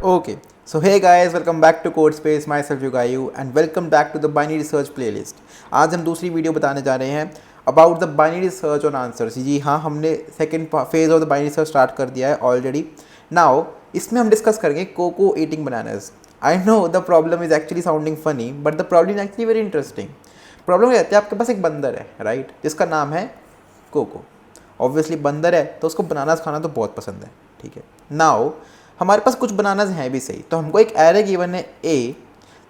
Okay, so hey guys, welcome back to Code Space. Myself Yugayu and welcome back to the Binary Search playlist. आज हम दूसरी video बताने जा रहे हैं about the binary search on answers. जी हाँ, हमने second phase of the binary search start कर दिया है ऑलरेडी। नाउ इसमें हम डिस्कस करेंगे Koko eating bananas. I know the problem is actually sounding funny but the problem is actually very interesting. Problem कहते हैं आपके पास एक बंदर है राइट, जिसका नाम है कोको। ऑब्वियसली बंदर है तो उसको बनानास खाना तो बहुत पसंद है, ठीक है। नाउ हमारे पास कुछ बनानाज हैं भी सही, तो हमको एक एरे गिवन है ए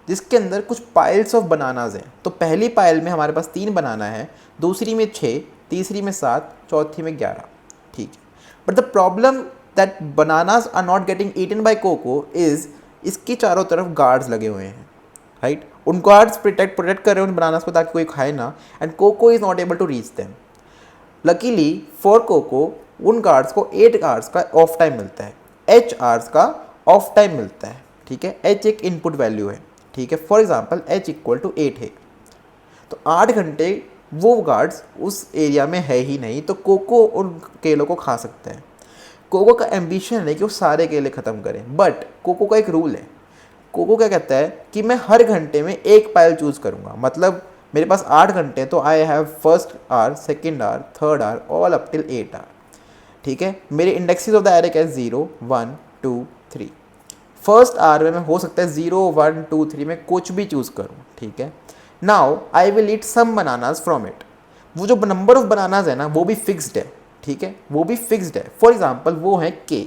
जिसके अंदर कुछ पाइल्स ऑफ बनानाज हैं। तो पहली पाइल में हमारे पास 3 बनाना है, दूसरी में 6, तीसरी में 7, चौथी में 11, ठीक है। But the problem that bananas are not getting eaten by Koko is इसकी चारों तरफ गार्ड्स लगे हुए हैं राइट। उन गार्ड्स प्रोटेक्ट कर रहे हैं उन बनानाज को ताकि कोई खाए ना, and Koko is not able to reach them. Luckily for Koko उन गार्ड्स को 8 आवर्स का ऑफ टाइम मिलता है, एच आवर्स का ऑफ टाइम मिलता है, ठीक है। एच एक इनपुट वैल्यू है, ठीक है। For example H equal to 8 है, तो 8 घंटे वो गार्ड्स उस एरिया में है ही नहीं, तो कोको उन केलों को खा सकते हैं। कोको का एम्बिशन है कि वो सारे केले ख़त्म करें, बट कोको का एक रूल है। कोको क्या कहता है कि मैं हर घंटे में एक पाइल चूज़ करूँगा। मतलब मेरे पास 8 घंटे, तो I have first hour, second hour, third hour, all up till 8 hour, ठीक है। मेरे इंडेक्सेस ऑफ द एरे क्या है 0, 1, 2, 3। फर्स्ट आवर में हो सकता है 0, 1, 2, 3 में कुछ भी चूज़ करूँ, ठीक है। Now I will eat some bananas from it. वो जो नंबर ऑफ बनानाज है ना वो भी फिक्स्ड है, ठीक है, वो भी फिक्स्ड है। फॉर एग्जाम्पल वो है के,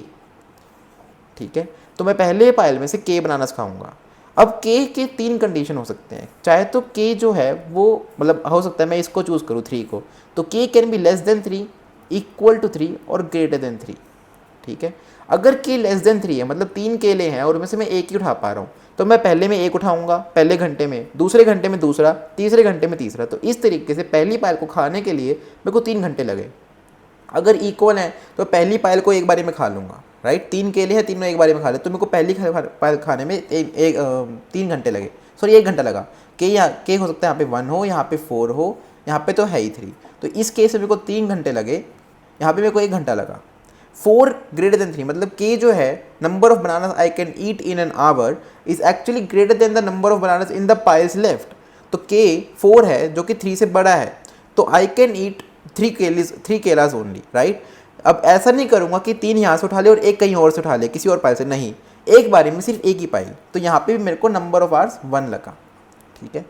ठीक है। तो मैं पहले पाइल में से के बनानाज खाऊंगा। अब के 3 कंडीशन हो सकते हैं। चाहे तो के जो है वो मतलब हो सकता है मैं इसको चूज़ करूँ 3 को, तो K can be less than 3, equal to 3 और ग्रेटर देन 3, ठीक है। अगर के लेस देन 3 है मतलब 3 केले हैं और उनमें से मैं एक ही उठा पा रहा हूँ, तो मैं पहले में एक उठाऊंगा पहले घंटे में, दूसरे घंटे में दूसरा, तीसरे घंटे में तीसरा। तो इस तरीके से पहली पाइल को खाने के लिए मेरे को 3 घंटे लगे। अगर इक्वल है तो पहली पाइल को एक बारी में खा लूँगा राइट। 3 केले हैं, तीनों एक बारी में खा ले, तो मेरे को पहली पाइल खाने में 3 घंटे लगे, सॉरी 1 घंटा लगा। के हो सकता है यहाँ पे 1 हो, यहाँ पे 4 हो, यहाँ पे तो है ही 3। तो इस केस में मेरे को 3 घंटे लगे, यहाँ पे मेरे को 1 घंटा लगा। 4 ग्रेटर देन 3 मतलब के जो है number of bananas I can eat in an hour is actually greater than the number of bananas in the piles left. तो के 4 है जो कि 3 से बड़ा है, तो आई कैन ईट 3 केलास ओनली राइट। अब ऐसा नहीं करूँगा कि 3 यहाँ से उठा ले और एक कहीं और से उठा ले किसी और पाइल से, नहीं, एक बारी में सिर्फ एक ही पाइल। तो यहाँ पे भी मेरे को नंबर ऑफ आवर्स 1 लगा, ठीक है।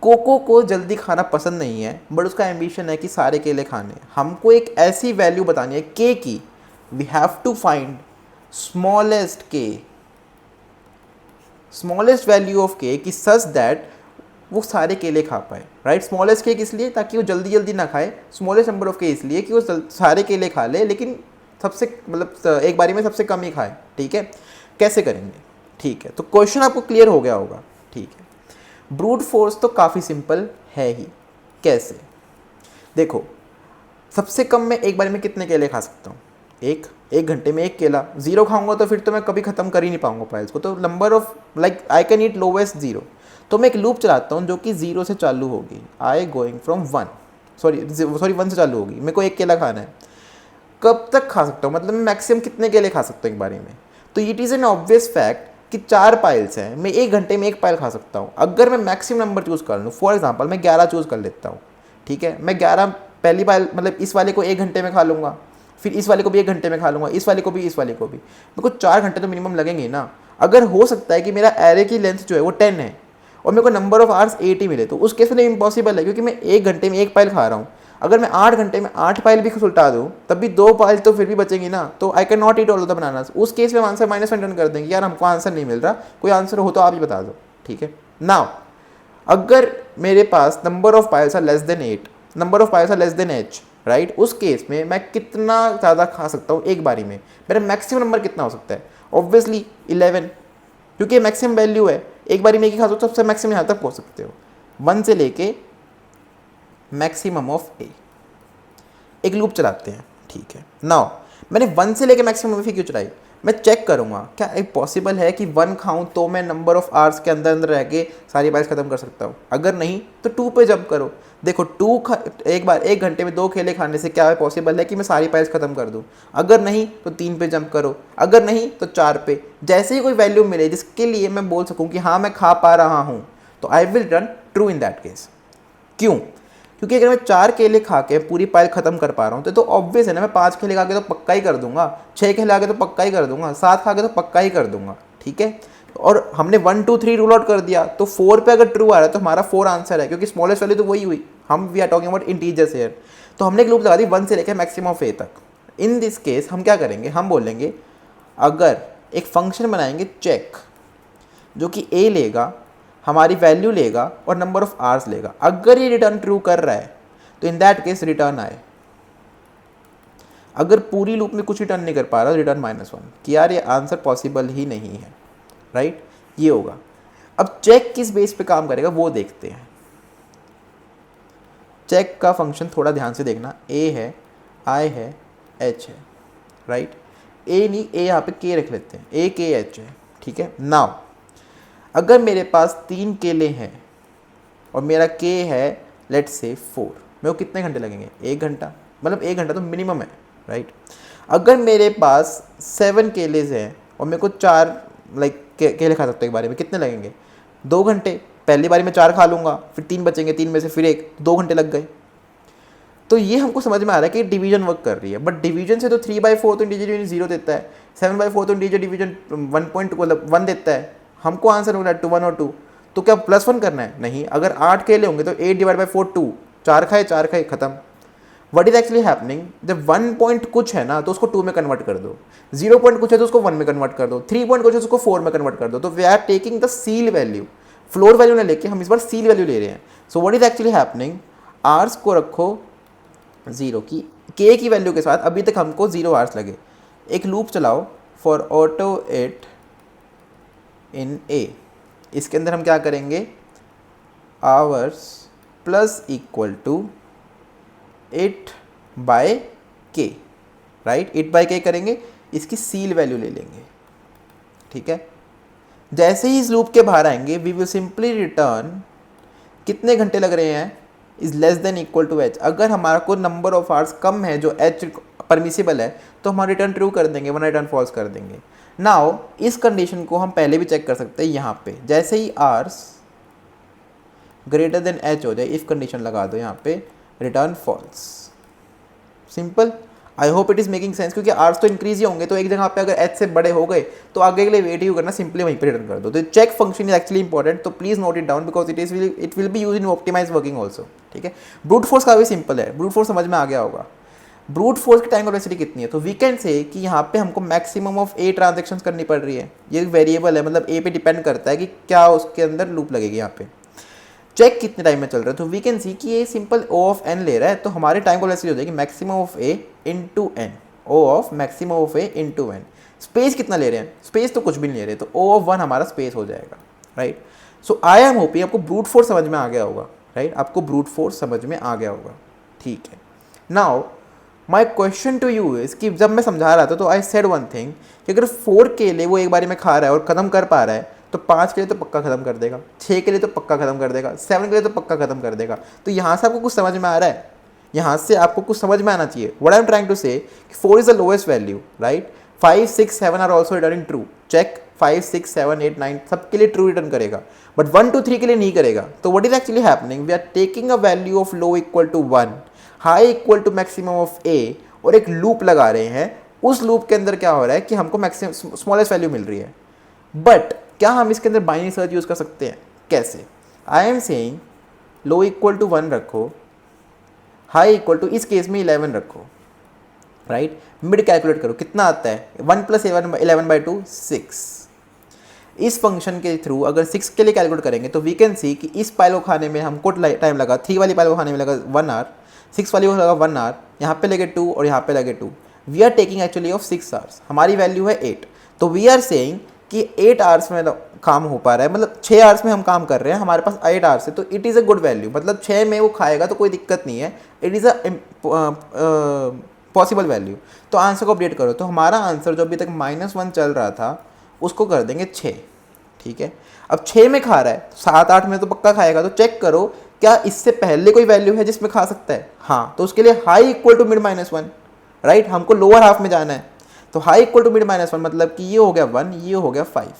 कोको को जल्दी खाना पसंद नहीं है बट उसका एम्बिशन है कि सारे केले खाने। हमको एक ऐसी वैल्यू बतानी है के की, we have to find smallest value of K की सच दैट वो सारे केले खा पाए राइट। स्मॉलेस्ट के इसलिए ताकि वो जल्दी जल्दी ना खाए, स्मॉलेस्ट नंबर ऑफ के इसलिए कि वो सारे केले खा ले लेकिन सबसे मतलब एक बारी में सबसे कम ही खाए, ठीक है। कैसे करेंगे, ठीक है। तो क्वेश्चन आपको क्लियर हो गया होगा, ठीक है। ब्रूट फोर्स तो काफ़ी सिंपल है ही। कैसे, देखो, सबसे कम मैं एक बार में कितने केले खा सकता हूँ? एक घंटे में एक केला। 0 खाऊंगा तो फिर तो मैं कभी ख़त्म कर ही नहीं पाऊंगा पाइल्स को। तो number of like I can eat lowest 0। तो मैं एक लूप चलाता हूँ जो कि 0 से चालू होगी, आई गोइंग फ्रॉम 1 से चालू होगी। मेरे को एक केला खाना है, कब तक खा सकता हूँ मतलब मैं मैक्सिमम कितने केले खा सकता हूँ एक बारी में? तो it is an obvious fact कि 4 पाइल्स हैं, मैं 1 घंटे में एक पाइल खा सकता हूँ। अगर मैं मैक्सिमम नंबर चूज़ कर लूँ, फॉर एग्जांपल मैं 11 चूज़ कर लेता हूँ, ठीक है। मैं 11 पहली पाइल मतलब इस वाले को 1 घंटे में खा लूँगा, फिर इस वाले को भी 1 घंटे में खा लूँगा, इस वाले को भी, इस वाले को भी। मेरे को 4 घंटे तो मिनिमम लगेंगे ना। अगर हो सकता है कि मेरा एरे की लेंथ जो है वो 10 है और मेरे को नंबर ऑफ आवर्स 8 ही मिले, तो उस केस में इम्पॉसिबल है क्योंकि मैं 1 घंटे में एक पाइल खा रहा हूँ। अगर मैं 8 घंटे में 8 पाइल भी सुलटा दूँ तब भी 2 पाइल तो फिर भी बचेंगी ना। तो I can not eat all the bananas. उस केस में आंसर -1 टर्न कर देंगे, यार हमको आंसर नहीं मिल रहा, कोई आंसर हो तो आप ही बता दो, ठीक है। नाउ अगर मेरे पास number of piles are less than 8, number of piles are less than h right, उस केस में मैं कितना ज़्यादा खा सकता हूँ एक बारी में? मेरा मैक्सिमम नंबर कितना हो सकता है? ऑब्वियसली 11, क्योंकि मैक्सिमम वैल्यू है। एक बारी में एक ही खा सकते हो, सबसे मैक्सिमम यहाँ तक पहुँच सकते हो, 1 से लेके मैक्सिमम ऑफ a। एक लूप चलाते हैं, ठीक है। नाउ मैंने 1 से लेके मैक्सिमम ऑफ a क्यों चलाई? मैं चेक करूँगा क्या एक पॉसिबल है कि 1 खाऊं तो मैं नंबर ऑफ आवर्स के अंदर अंदर रह के सारी पाइल्स ख़त्म कर सकता हूँ। अगर नहीं तो 2 पे जंप करो। देखो एक बार 1 घंटे में 2 केले खाने से क्या है पॉसिबल है कि मैं सारी पाइल्स ख़त्म कर दूँ। अगर नहीं तो 3 पे जंप करो, अगर नहीं तो 4 पे। जैसे ही कोई वैल्यू मिले जिसके लिए मैं बोल सकूँ कि हाँ मैं खा पा रहा हूँ, तो I will run true in that case. क्यों? क्योंकि अगर मैं 4 केले खा के पूरी पाइल खत्म कर पा रहा हूँ तो ऑब्वियस है ना, मैं 5 केले खा के तो पक्का ही कर दूंगा, 6 केले खा के तो पक्का ही कर दूंगा, 7 खा के तो पक्का ही कर दूंगा। ठीक है, और हमने 1 2 3 रूल आउट कर दिया, तो 4 पे अगर ट्रू आ रहा है तो हमारा 4 आंसर है, क्योंकि स्मॉलेस्ट वैल्यू तो वही हुई। हम we are talking about integers here. तो हमने एक लूप लगा दी 1 से लेकर मैक्सिमम ऑफ ए तक। इन दिस केस हम क्या करेंगे, हम बोलेंगे अगर एक फंक्शन बनाएंगे चेक, जो कि ए लेगा, हमारी वैल्यू लेगा और नंबर ऑफ आवर्स लेगा। अगर ये रिटर्न ट्रू कर रहा है तो इन दैट केस रिटर्न आए। अगर पूरी लूप में कुछ रिटर्न नहीं कर पा रहा तो रिटर्न -1, कि यार ये आंसर पॉसिबल ही नहीं है। राइट, ये होगा। अब चेक किस बेस पे काम करेगा वो देखते हैं। चेक का फंक्शन थोड़ा ध्यान से देखना, ए है, आई है, एच है। राइट, ए नहीं, ए यहाँ पे के रख लेते हैं, ए के एच है। ठीक है, नाउ अगर मेरे पास 3 केले हैं और मेरा के है लेट्स से 4, मेरे को कितने घंटे लगेंगे? 1 घंटा, मतलब 1 घंटा तो मिनिमम है। राइट, अगर मेरे पास 7 केलेज हैं और मेरे को 4 केले खा सकते हो एक बारी में, कितने लगेंगे? 2 घंटे। पहली बारी में 4 खा लूँगा, फिर 3 बचेंगे, 3 में से फिर 1, 2 घंटे लग गए। तो ये हमको समझ में आ रहा है कि डिवीजन वर्क कर रही है, बट डिवीजन से तो 3/4 तो इंटीजर डिवीजन 0 देता है, 7/4 तो इंटीजर डिवीजन 1 देता है। हमको आंसर मिला 2 1 और 2, तो क्या +1 करना है? नहीं। अगर 8 केले होंगे तो 8/4 2, 4 खाए 4 खाए खत्म। वट इज एक्चुअली हैपनिंग, जब 1 पॉइंट कुछ है ना तो उसको 2 में कन्वर्ट कर दो, 0 पॉइंट कुछ है तो उसको 1 में कन्वर्ट कर दो, 3 पॉइंट कुछ है तो उसको 4 में कन्वर्ट कर दो। तो we are taking the ceil value, floor value ना लेके हम इस बार सील वैल्यू ले रहे हैं। So what is actually happening, hours को रखो 0 की के की वैल्यू के साथ। अभी तक हमको 0 आवर्स लगे। एक लूप चलाओ for auto it in A. इसके अंदर हम क्या करेंगे, hours plus equal to it by K. Right, it by K करेंगे, इसकी सील वैल्यू ले लेंगे। ठीक है, जैसे ही इस लूप के बाहर आएंगे वी विल सिंपली रिटर्न कितने घंटे लग रहे हैं, is less than equal to H. अगर हमारा कोई नंबर ऑफ आवर्स कम है जो एच परमिसिबल है तो हम रिटर्न ट्रू कर देंगे, वरना रिटर्न फॉल्स कर देंगे। नाउ इस कंडीशन को हम पहले भी चेक कर सकते हैं। यहाँ पे जैसे ही आवर्स ग्रेटर देन एच हो जाए, इफ कंडीशन लगा दो यहाँ पे, return false. Simple. I hope it is making sense, क्योंकि आवर्स तो इंक्रीज ही होंगे, तो एक जगह पे अगर एच से बड़े हो गए तो आगे के लिए वेट ही करना, सिंपली वहीं पे रिटर्न कर दो। तो check function is actually important, तो please note it down because it will be use in optimize working also. ठीक है, ब्रूट फोर्स का भी सिंपल है, ब्रूट फोर्स समझ में आ गया होगा। ब्रूट फोर्स की टाइम कॉम्प्लेक्सिटी कितनी है, तो वी कैन से कि यहाँ पे हमको मैक्सिमम ऑफ ए ट्रांजेक्शंस करनी पड़ रही है। ये वेरिएबल है, मतलब ए पे डिपेंड करता है कि क्या उसके अंदर लूप लगेगी। यहाँ पे चेक कितने टाइम में चल रहा है, तो वी कैन सी कि ये सिंपल ओ ऑफ एन ले रहा है, तो हमारे टाइम कॉम्प्लेक्सिटी हो जाएगी maximum of A into N, O of maximum of A into N. Space कितना ले रहे हैं, स्पेस तो कुछ भी नहीं ले रहे, तो ओ ऑफ 1 हमारा स्पेस हो जाएगा। Right, so I am hoping आपको ब्रूट फोर्स समझ में आ गया होगा। राइट, आपको ब्रूट फोर्स समझ में आ गया होगा। ठीक है, now my question to you is कि जब मैं समझा रहा था तो आई सेड वन थिंग कि अगर 4 केले वो एक बारी में खा रहा है और ख़त्म कर पा रहा है तो 5 के लिए तो पक्का ख़त्म कर देगा, 6 के लिए तो पक्का ख़त्म कर देगा, 7 के लिए तो पक्का ख़त्म कर देगा। तो यहाँ से आपको कुछ समझ में आ रहा है, यहाँ से आपको कुछ समझ में आना चाहिए। What I am trying to say 4 is the lowest value. Right, 5 6 7 are also returning true. Check 5 6 7 8 9 सबके लिए ट्रू रिटर्न करेगा, बट 1 2 3 के लिए नहीं करेगा। तो what is actually happening, we are taking a value of low equal to 1, high equal to maximum of A, और एक लूप लगा रहे हैं। उस लूप के अंदर क्या हो रहा है कि हमको मैक्सिमम स्मॉलेस्ट वैल्यू मिल रही है। बट क्या हम इसके अंदर बाइनरी सर्च यूज़ कर सकते हैं? कैसे? I am saying low equal to 1 रखो, हाई इक्वल टू इस केस में 11 रखो। राइट, मिड कैलकुलेट करो कितना आता है, 1 + 11/2 6। इस फंक्शन के थ्रू अगर 6 के लिए कैलकुलेट करेंगे तो वी कैन सी कि इस पाइल को खाने में हमको टाइम लगा, 3 वाली पाइल को खाने में लगा 1 आवर, 6 वाली को लगा 1 आवर, यहाँ पे लगे 2 और यहाँ पे लगे 2। We are taking actually of 6 hours, हमारी वैल्यू है 8। तो वी आर सेइंग कि 8 आवर्स में काम हो पा रहा है, मतलब 6 आवर्स में हम काम कर रहे हैं, हमारे पास 8 आवर्स है, तो it is a good value. मतलब 6 में वो खाएगा तो कोई दिक्कत नहीं है, it is a possible value, तो आंसर को अपडेट करो। तो हमारा आंसर जो अभी तक -1 चल रहा था उसको कर देंगे 6, ठीक है। अब 6 में खा रहा है, 7-8 में तो पक्का खाएगा, तो चेक करो क्या इससे पहले कोई वैल्यू है जिसमें खा सकता है। हाँ, तो उसके लिए high equal to mid -1, right, हमको लोअर हाफ में जाना है। तो हाई इक्वल टू मिड -1 मतलब कि ये हो गया 1, ये हो गया 5।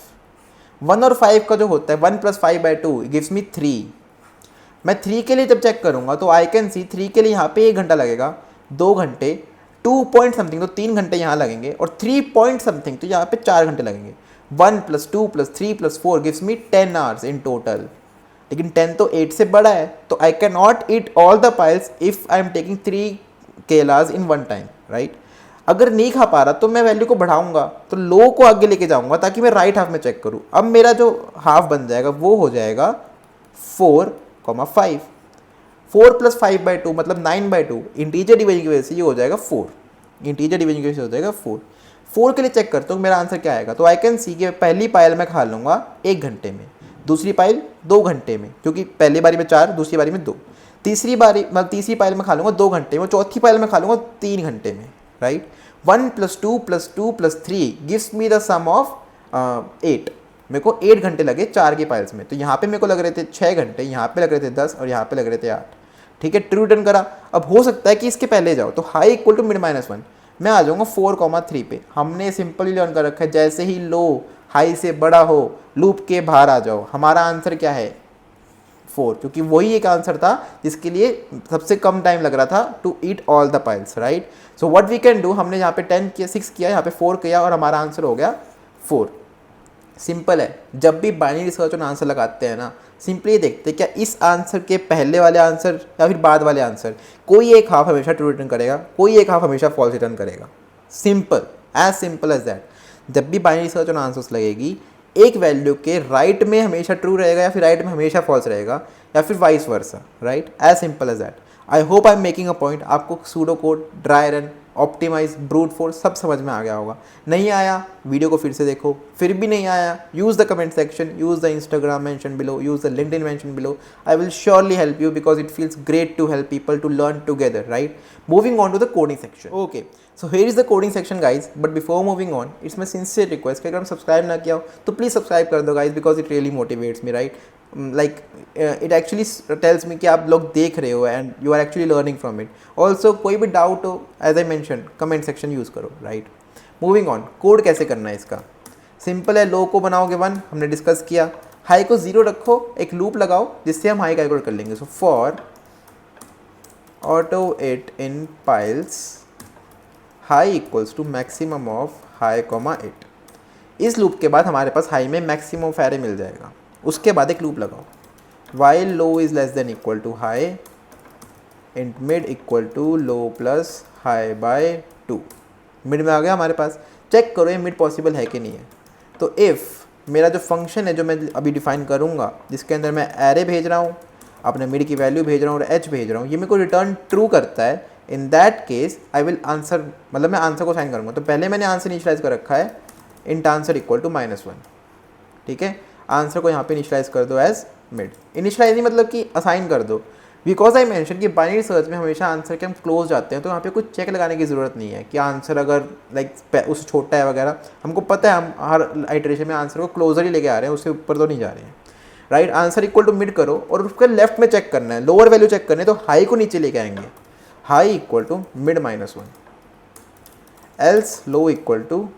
1 और 5 का जो होता है 1 + 5/2 गिव्स मी 3। मैं 3 के लिए जब चेक करूंगा तो आई कैन सी 3 के लिए यहाँ पे 1 घंटा लगेगा, 2 घंटे, 2 पॉइंट समथिंग तो 3 घंटे यहाँ लगेंगे, और 3 पॉइंट समथिंग तो यहाँ पे 4 घंटे लगेंगे। 1 + 2 + 3 + 4 gives me 10 hours in total. लेकिन 10 तो 8 से बड़ा है, तो I can not eat all the piles if I am taking 3 केलास इन वन टाइम, राइट। अगर नहीं खा पा रहा तो मैं वैल्यू को बढ़ाऊंगा, तो लो को आगे लेके जाऊंगा ताकि मैं राइट हाफ में चेक करूं। अब मेरा जो हाफ बन जाएगा वो हो जाएगा 4,5। 4 + 5/2 मतलब 9/2। इंटीजर डिवीजन की वजह से ये हो जाएगा 4। इंटीजर डिवीजन की वजह से हो जाएगा 4। 4 के लिए चेक करता हूँ मेरा आंसर क्या आएगा। तो आई कैन सी कि पहली पायल मैं खा लूँगा 1 घंटे में, दूसरी पायल 2 घंटे में, क्योंकि पहली बारी में 4, दूसरी बारी में 2, तीसरी पायल में खा लूँगा 2 घंटे में, चौथी पायल में खा लूँगा 3 घंटे में, right. 1 + 2 + 2 + 3 gives me the sum of 8। मेरे को 8 घंटे लगे 4 की पाइल्स में, तो यहाँ पे मेरे को लग रहे थे 6 घंटे, यहाँ पे लग रहे थे 10 और यहाँ पे लग रहे थे 8, ठीक है। ट्रू रिटर्न करा। अब हो सकता है कि इसके पहले जाओ, तो हाई इक्वल टू मिड -1 मैं आ जाऊँगा 4,3 पे। हमने सिंपली लर्न कर रखा है जैसे ही लो हाई से बड़ा हो लूप के बाहर आ जाओ। हमारा आंसर क्या है 4, क्योंकि वही एक आंसर था जिसके लिए सबसे कम टाइम लग रहा था to eat all the piles, right. So what we can do, हमने यहाँ पे 10 किया, 6 किया, यहाँ पे 4 किया और हमारा आंसर हो गया 4। सिंपल है। जब भी बाइनरी सर्च और आंसर लगाते हैं ना, सिंपली देखते हैं क्या इस आंसर के पहले वाले आंसर या फिर बाद वाले आंसर, कोई एक हाफ हमेशा ट्रू रिटर्न करेगा, कोई एक हाफ हमेशा फॉल्स रिटर्न करेगा। Simple as that. जब भी बाइनरी सर्च और आंसर्स लगेगी, एक वैल्यू के राइट में हमेशा ट्रू रहेगा या फिर राइट में हमेशा फॉल्स रहेगा, या फिर vice versa, right. As simple as that. I hope I am making a point. आपको pseudo code, dry run, optimize, brute force सब समझ में आ गया होगा। नहीं आया वीडियो को फिर से देखो, फिर भी नहीं आया use the comment section, use the Instagram mention below, use the LinkedIn mention below. I will surely help you because it feels great to help people to learn together, right? Moving on to the coding section. Okay, so here is the coding section guys, but before moving on, it's my sincere request कि अगर हम subscribe ना किया हो तो please subscribe कर दो guys, because it really motivates me, right? Like it actually tells me कि आप लोग देख रहे हो and you are actually learning from it. Also कोई भी डाउट हो, as I mentioned, comment section use करो, right? Moving on, कोड कैसे करना है इसका। सिंपल है, लो को बनाओगे 1, हमने डिस्कस किया। हाई को 0 रखो, एक लूप लगाओ जिससे हम हाई कैलकुलेट कर लेंगे। So for auto it in piles high equals to maximum of high comma 8। इस लूप के बाद हमारे पास हाई में मैक्सिमम ऑफ एरे मिल जाएगा। उसके बाद एक लूप लगाओ, while low is less than equal to high int mid equal to low plus high by 2। Mid में आ गया हमारे पास। चेक करो ये मिड पॉसिबल है कि नहीं है। तो इफ़ मेरा जो फंक्शन है जो मैं अभी डिफाइन करूँगा, जिसके अंदर मैं एरे भेज रहा हूँ, अपने मिड की वैल्यू भेज रहा हूँ और एच भेज रहा हूँ, ये मेरे को रिटर्न ट्रू करता है, in that case I will answer, मतलब मैं आंसर को साइन करूँगा। तो पहले मैंने आंसर इनिशियलाइज कर रखा है इंट आंसर इक्वल टू -1, ठीक है। आंसर को यहाँ पे इनिशियलाइज कर दो एज मिड। इनिशियलाइज नहीं मतलब कि असाइन कर दो, बिकॉज आई मेंशन कि बाइनरी सर्च में हमेशा आंसर के हम क्लोज जाते हैं, तो यहाँ पे कुछ चेक लगाने की ज़रूरत नहीं है कि आंसर अगर लाइक उससे छोटा है वगैरह। हमको पता है हम हर आइटरेशन में आंसर को क्लोजर ही लेके आ रहे हैं, उससे ऊपर तो नहीं जा रहे हैं, right. Answer equal to mid करो और उसके लेफ्ट में चेक करना है, लोअर वैल्यू चेक करनी है, तो हाई को नीचे लेके आएंगे, high equal to mid -1 else low equal to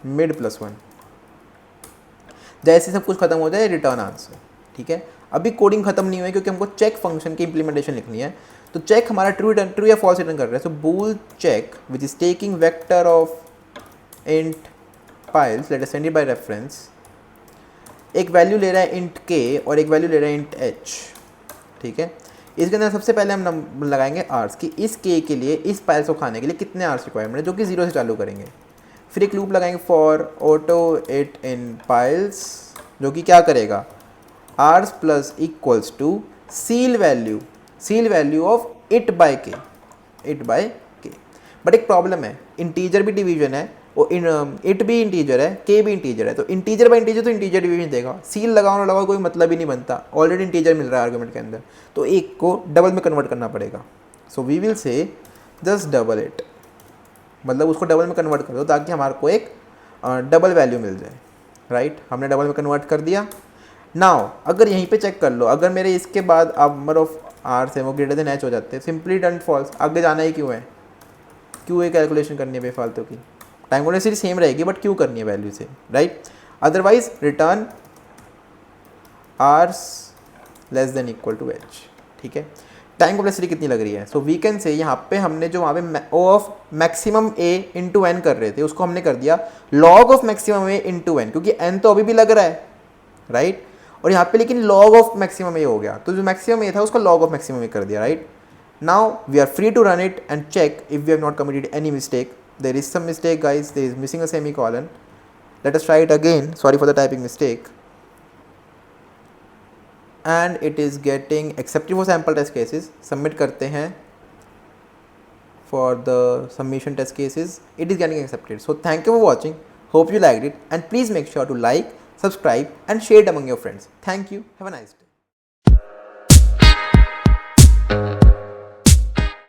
mid +1। जैसे सब कुछ खत्म हो जाए रिटर्न आंसर, ठीक है। अभी कोडिंग खत्म नहीं हुई है क्योंकि हमको चेक फंक्शन की इंप्लीमेंटेशन लिखनी है। तो चेक हमारा ट्रू या फॉल्स रिटर्न कर रहा है। So bool check which is taking vector of int piles, let us send it by reference. एक वैल्यू ले रहा है इंट के और एक वैल्यू ले रहा है इंट एच, ठीक है। इसके अंदर सबसे पहले हम लगाएंगे आर्स कि इस के लिए, इस पाइल्स को खाने के लिए कितने आर्स रिक्वायरमेंट है, जो कि 0 से चालू करेंगे। फिर एक लूप लगाएंगे for auto it in piles, जो कि क्या करेगा, hours plus equals to ceil value of it by K, but एक प्रॉब्लम है, इंटीजर भी डिवीजन है और इट भी इंटीजर है, के भी इंटीजर है। तो इंटीजर बाय इंटीजर तो इंटीजर डिवीजन देगा, सील लगाओ ना लगाओ कोई मतलब ही नहीं बनता, ऑलरेडी इंटीजर मिल रहा है आर्गुमेंट के अंदर, तो एक को डबल में कन्वर्ट करना पड़ेगा। So we will say just double it, मतलब उसको डबल में कन्वर्ट कर दो ताकि हमारे को एक डबल वैल्यू मिल जाए, राइट। हमने डबल में कन्वर्ट कर दिया। नाउ अगर यहीं पे चेक कर लो, अगर मेरे इसके बाद अब नंबर ऑफ आर्स है वो ग्रेटर देन एच हो जाते हैं, सिंपली डन फॉल्स, आगे जाना ही क्यों है, क्यों ये कैलकुलेशन करनी है बेफालतू की, टाइम कॉम्प्लेक्सिटी सेम रहेगी बट क्यों करनी है वैल्यू से, right. Otherwise return hours less than equal to H, ठीक है। टाइम कॉम्प्लेक्सिटी कितनी लग रही है, सो वी कैन से यहाँ पे हमने जो वहाँ पे O of maximum A into N कर रहे थे उसको हमने कर दिया log of maximum A into N, क्योंकि एन तो अभी भी लग रहा है, राइट। और यहाँ पे लेकिन लॉग ऑफ मैक्सिमम ए हो गया, तो जो मैक्सिमम ए था उसको लॉग ऑफ मैक्सिमम ए कर दिया, right. Now we are free to run it and check if we have not committed any mistake. There is some mistake, guys. There is missing a semicolon. Let us try it again. Sorry for the typing mistake. And it is getting accepted for sample test cases. Submit करते हैं for the submission test cases. It is getting accepted. So thank you for watching. Hope you liked it. And please make sure to like, subscribe and share it among your friends. Thank you. Have a nice day.